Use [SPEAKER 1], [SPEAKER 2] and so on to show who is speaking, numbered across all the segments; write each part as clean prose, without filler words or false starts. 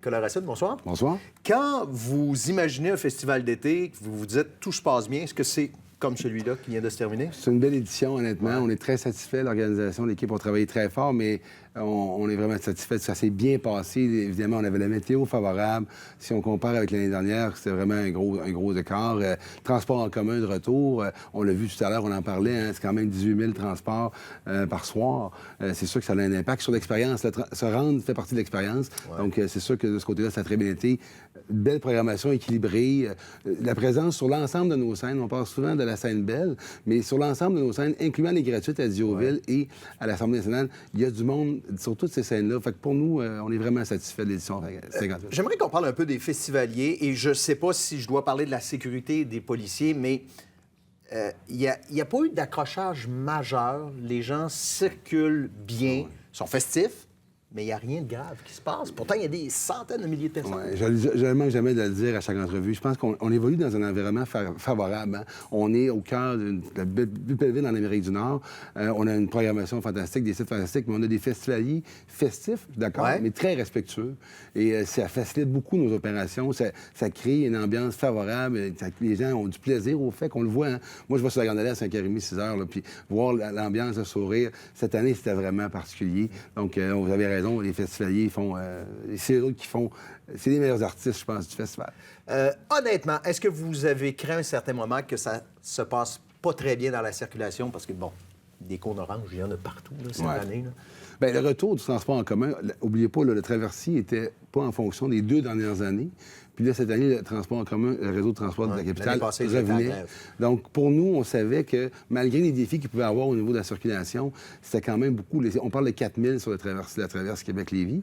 [SPEAKER 1] Nicolas Racine, bonsoir.
[SPEAKER 2] Bonsoir.
[SPEAKER 1] Quand vous imaginez un festival d'été, que vous vous dites tout se passe bien, est-ce que c'est comme celui-là qui vient de se terminer?
[SPEAKER 2] C'est une belle édition, honnêtement. On est très satisfait. L'organisation, l'équipe ont travaillé très fort, mais on est vraiment satisfait. Ça s'est bien passé. Évidemment, on avait la météo favorable. Si on compare avec l'année dernière, c'était vraiment un gros écart. Transport en commun de retour, on l'a vu tout à l'heure, on en parlait, hein, c'est quand même 18 000 transports par soir. C'est sûr que ça a un impact sur l'expérience. Se rendre fait partie de l'expérience.
[SPEAKER 1] Ouais.
[SPEAKER 2] Donc, c'est sûr que de ce côté-là, ça a très bien été. Belle programmation équilibrée. La présence sur l'ensemble de nos scènes, on parle souvent de la scène belle, mais sur l'ensemble de nos scènes, incluant les gratuites à Dioville et à l'Assemblée nationale, il y a du monde sur toutes ces scènes-là. Fait que pour nous, on est vraiment satisfait de l'édition 58.
[SPEAKER 1] J'aimerais qu'on parle un peu des festivaliers, et je ne sais pas si je dois parler de la sécurité des policiers, mais il n'y a pas eu d'accrochage majeur. Les gens circulent bien, sont festifs, mais il n'y a rien de grave qui se passe. Pourtant, il y a des centaines de milliers de personnes.
[SPEAKER 2] Oui, je ne manque jamais de le dire à chaque entrevue. Je pense qu'on évolue dans un environnement favorable. Hein. On est au cœur de la plus belle ville en Amérique du Nord. On a une programmation fantastique, des sites fantastiques, mais on a des festivaliers festifs, d'accord, mais très respectueux. Et ça facilite beaucoup nos opérations. Ça crée une ambiance favorable. Les gens ont du plaisir au fait qu'on le voit. Hein. Moi, je vais sur la Grande Allée à 5h30, 6h, puis voir l'ambiance, le sourire. Cette année, c'était vraiment particulier. Donc, vous avez raison. Les festivaliers font... c'est eux qui font... C'est les meilleurs artistes, je pense, du festival.
[SPEAKER 1] Honnêtement, est-ce que vous avez craint à un certain moment que ça se passe pas très bien dans la circulation? Parce que, bon, des cônes oranges, il y en a partout là, cette année. Là.
[SPEAKER 2] Bien, le retour du transport en commun, n'oubliez pas, là, le traversier n'était pas en fonction des 2 dernières années. Puis là, cette année, le transport en commun, le réseau de transport de la capitale revenait. Donc, pour nous, on savait que malgré les défis qu'il pouvait y avoir au niveau de la circulation, c'était quand même beaucoup. On parle de 4 000 sur la traverse Québec-Lévis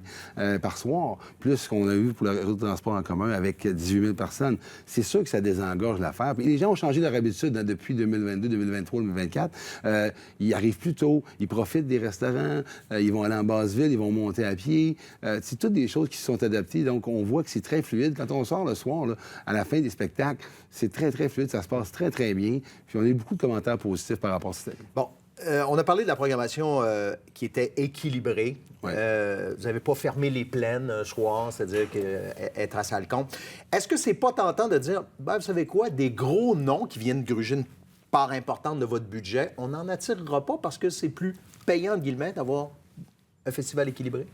[SPEAKER 2] par soir, plus ce qu'on a eu pour le réseau de transport en commun avec 18 000 personnes. C'est sûr que ça désengorge l'affaire. Puis les gens ont changé leur habitude hein, depuis 2022, 2023, 2024. Ils arrivent plus tôt, ils profitent des restaurants, ils vont aller en basse-ville, ils vont monter à pied. C'est toutes des choses qui se sont adaptées. Donc, on voit que c'est très fluide. Quand on sort le soir, là, à la fin des spectacles, c'est très, très fluide, ça se passe très, très bien. Puis on a eu beaucoup de commentaires positifs par rapport à ça.
[SPEAKER 1] Bon, on a parlé de la programmation qui était équilibrée. Vous n'avez pas fermé les plaines un soir, c'est-à-dire être à salle compte. Est-ce que c'est pas tentant de dire, ben, vous savez quoi, des gros noms qui viennent gruger une part importante de votre budget, on n'en attirera pas parce que c'est plus payant, entre guillemets, d'avoir un festival équilibré?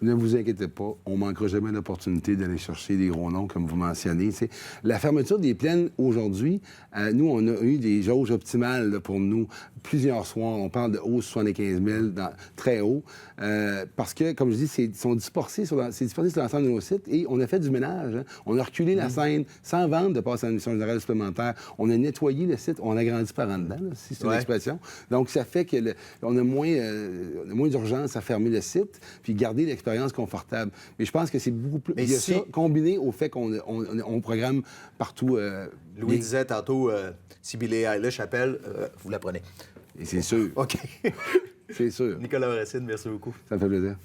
[SPEAKER 2] Ne vous inquiétez pas, on ne manquera jamais l'opportunité d'aller chercher des gros noms, comme vous mentionnez. T'sais. La fermeture des plaines aujourd'hui, nous, on a eu des jauges optimales là, pour nous. Plusieurs soirs, on parle de haut 75 000, très haut. Parce que, comme je dis, ils sont dispersés sur l'ensemble de nos sites et on a fait du ménage. Hein. On a reculé la scène sans vendre de passer à une émission générale supplémentaire. On a nettoyé le site, on a grandi par en dedans, là, si c'est une expression. Donc, ça fait qu'on a moins d'urgence à fermer le site puis garder l'expérience confortable. Mais je pense que c'est beaucoup plus...
[SPEAKER 1] Mais
[SPEAKER 2] ça, combiné au fait qu'on programme partout...
[SPEAKER 1] Louis disait tantôt, si Billie Eilish appelle, vous la prenez.
[SPEAKER 2] Et c'est sûr.
[SPEAKER 1] OK.
[SPEAKER 2] C'est sûr.
[SPEAKER 1] Nicolas Racine, merci beaucoup.
[SPEAKER 2] Ça me fait plaisir.